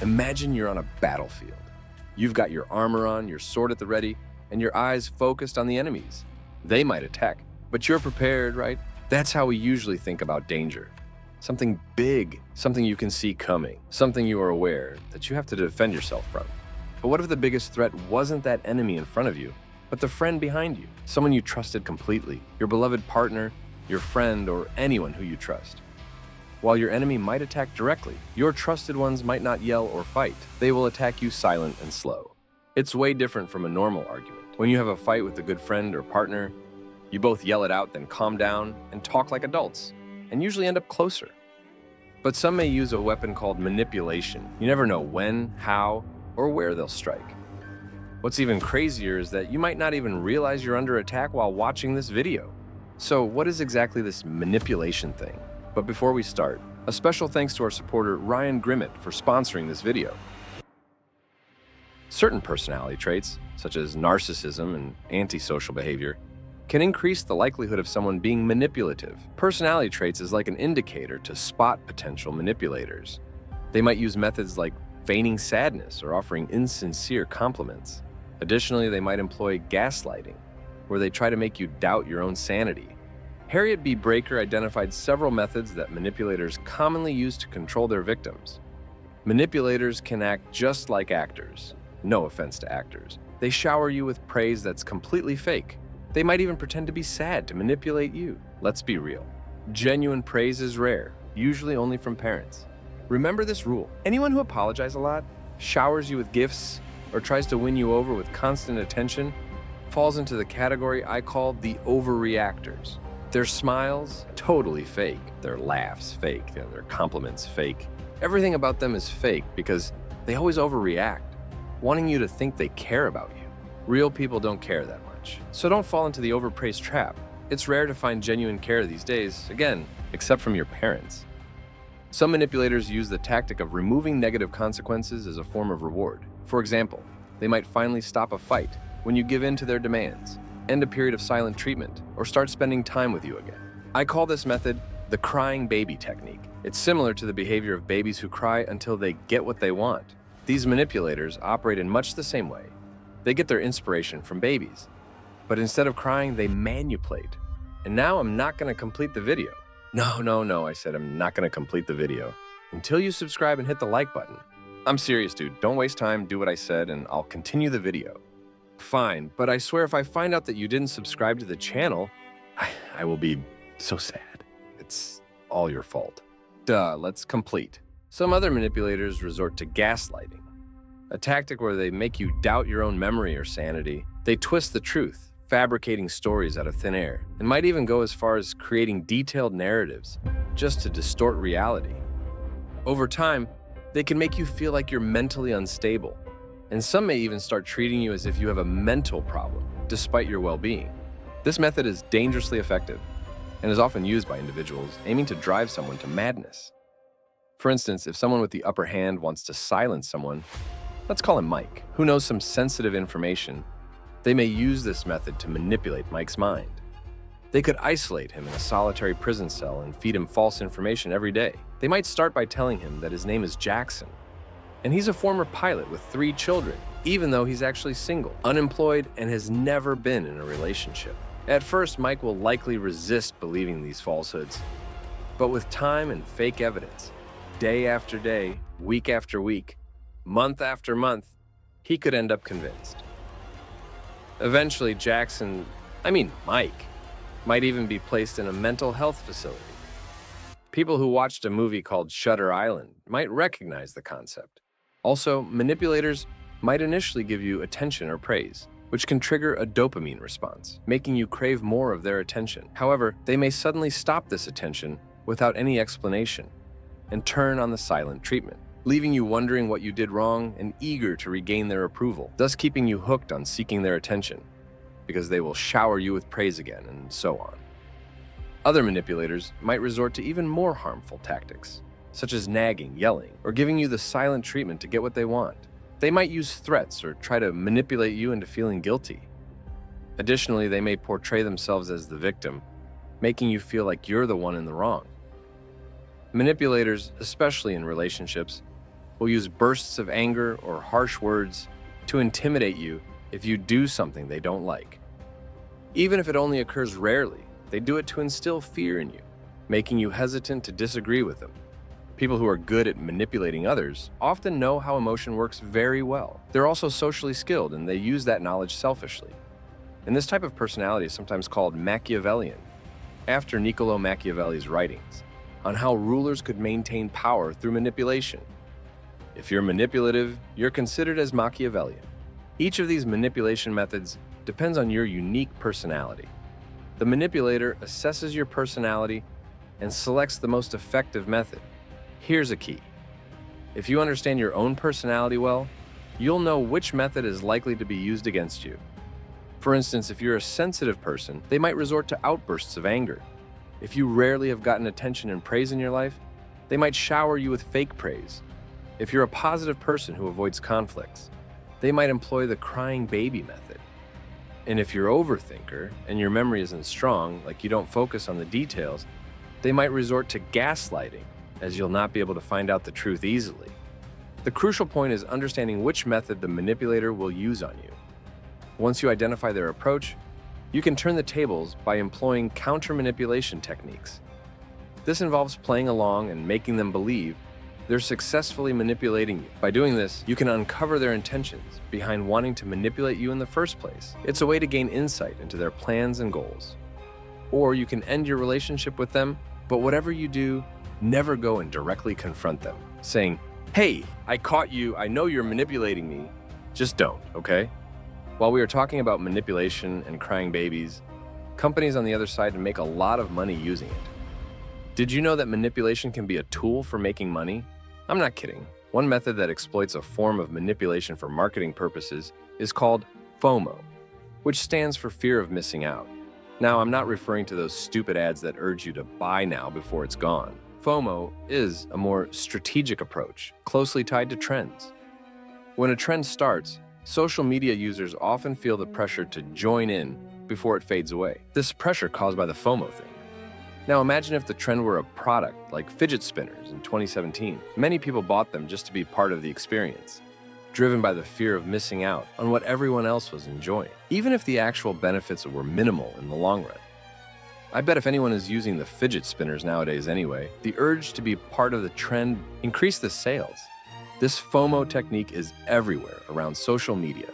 Imagine you're on a battlefield. You've got your armor on, your sword at the ready, and your eyes focused on the enemies. They might attack, but you're prepared, right? That's how we usually think about danger. Something big, something you can see coming, something you are aware that you have to defend yourself from. But what if the biggest threat wasn't that enemy in front of you, but the friend behind you, someone you trusted completely, your beloved partner, your friend, or anyone who you trust? While your enemy might attack directly, your trusted ones might not yell or fight. They will attack you silent and slow. It's way different from a normal argument. When you have a fight with a good friend or partner, you both yell it out, then calm down and talk like adults, and usually end up closer. But some may use a weapon called manipulation. You never know when, how, or where they'll strike. What's even crazier is that you might not even realize you're under attack while watching this video. So what is exactly this manipulation thing? But before we start, a special thanks to our supporter Ryan Grimmett for sponsoring this video. Certain personality traits, such as narcissism and antisocial behavior, can increase the likelihood of someone being manipulative. Personality traits is like an indicator to spot potential manipulators. They might use methods like feigning sadness or offering insincere compliments. Additionally, they might employ gaslighting, where they try to make you doubt your own sanity. Harriet B. Breaker identified several methods that manipulators commonly use to control their victims. Manipulators can act just like actors. No offense to actors. They shower you with praise that's completely fake. They might even pretend to be sad to manipulate you. Let's be real. Genuine praise is rare, usually only from parents. Remember this rule. Anyone who apologizes a lot, showers you with gifts, or tries to win you over with constant attention falls into the category I call the overreactors. Their smiles, totally fake. Their laughs, fake. Their compliments, fake. Everything about them is fake because they always overreact, wanting you to think they care about you. Real people don't care that much, so don't fall into the overpraise trap. It's rare to find genuine care these days, again, except from your parents. Some manipulators use the tactic of removing negative consequences as a form of reward. For example, they might finally stop a fight when you give in to their demands, end a period of silent treatment, or start spending time with you again. I call this method the crying baby technique. It's similar to the behavior of babies who cry until they get what they want. These manipulators operate in much the same way. They get their inspiration from babies, but instead of crying, they manipulate. And now I'm not going to complete the video. No, I said I'm not going to complete the video until you subscribe and hit the like button. I'm serious, dude. Don't waste time, do what I said, and I'll continue the video. Fine, but I swear if I find out that you didn't subscribe to the channel, I will be so sad. It's all your fault. Duh, let's complete. Some other manipulators resort to gaslighting, a tactic where they make you doubt your own memory or sanity. They twist the truth, fabricating stories out of thin air, and might even go as far as creating detailed narratives just to distort reality. Over time, they can make you feel like you're mentally unstable, and some may even start treating you as if you have a mental problem, despite your well-being. This method is dangerously effective and is often used by individuals aiming to drive someone to madness. For instance, if someone with the upper hand wants to silence someone, let's call him Mike, who knows some sensitive information, they may use this method to manipulate Mike's mind. They could isolate him in a solitary prison cell and feed him false information every day. They might start by telling him that his name is Jackson, and he's a former pilot with 3 children, even though he's actually single, unemployed, and has never been in a relationship. At first, Mike will likely resist believing these falsehoods, but with time and fake evidence, day after day, week after week, month after month, he could end up convinced. Eventually, Mike, might even be placed in a mental health facility. People who watched a movie called Shutter Island might recognize the concept. Also, manipulators might initially give you attention or praise, which can trigger a dopamine response, making you crave more of their attention. However, they may suddenly stop this attention without any explanation and turn on the silent treatment, leaving you wondering what you did wrong and eager to regain their approval, thus keeping you hooked on seeking their attention, because they will shower you with praise again, and so on. Other manipulators might resort to even more harmful tactics, such as nagging, yelling, or giving you the silent treatment to get what they want. They might use threats or try to manipulate you into feeling guilty. Additionally, they may portray themselves as the victim, making you feel like you're the one in the wrong. Manipulators, especially in relationships, will use bursts of anger or harsh words to intimidate you if you do something they don't like. Even if it only occurs rarely, they do it to instill fear in you, making you hesitant to disagree with them. People who are good at manipulating others often know how emotion works very well. They're also socially skilled, and they use that knowledge selfishly. And this type of personality is sometimes called Machiavellian, after Niccolò Machiavelli's writings on how rulers could maintain power through manipulation. If you're manipulative, you're considered as Machiavellian. Each of these manipulation methods depends on your unique personality. The manipulator assesses your personality and selects the most effective method. Here's a key. If you understand your own personality well, you'll know which method is likely to be used against you. For instance, if you're a sensitive person, they might resort to outbursts of anger. If you rarely have gotten attention and praise in your life, they might shower you with fake praise. If you're a positive person who avoids conflicts, they might employ the crying baby method. And if you're an overthinker and your memory isn't strong, like you don't focus on the details, they might resort to gaslighting, as you'll not be able to find out the truth easily. The crucial point is understanding which method the manipulator will use on you. Once you identify their approach, you can turn the tables by employing counter-manipulation techniques. This involves playing along and making them believe they're successfully manipulating you. By doing this, you can uncover their intentions behind wanting to manipulate you in the first place. It's a way to gain insight into their plans and goals. Or you can end your relationship with them, but whatever you do, never go and directly confront them, saying, "Hey, I caught you, I know you're manipulating me." Just don't, okay? While we are talking about manipulation and crying babies, companies on the other side make a lot of money using it. Did you know that manipulation can be a tool for making money? I'm not kidding. One method that exploits a form of manipulation for marketing purposes is called FOMO, which stands for fear of missing out. Now, I'm not referring to those stupid ads that urge you to buy now before it's gone. FOMO is a more strategic approach, closely tied to trends. When a trend starts, social media users often feel the pressure to join in before it fades away. This pressure caused by the FOMO thing. Now imagine if the trend were a product like fidget spinners in 2017. Many people bought them just to be part of the experience, driven by the fear of missing out on what everyone else was enjoying, even if the actual benefits were minimal in the long run. I bet if anyone is using the fidget spinners nowadays anyway, the urge to be part of the trend increased the sales. This FOMO technique is everywhere around social media.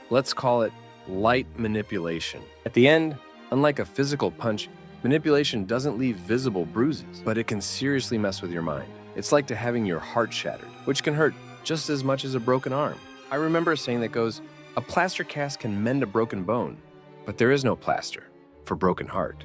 Let's call it light manipulation. At the end, unlike a physical punch, manipulation doesn't leave visible bruises, but it can seriously mess with your mind. It's like to having your heart shattered, which can hurt just as much as a broken arm. I remember a saying that goes, "A plaster cast can mend a broken bone, but there is no plaster for broken heart."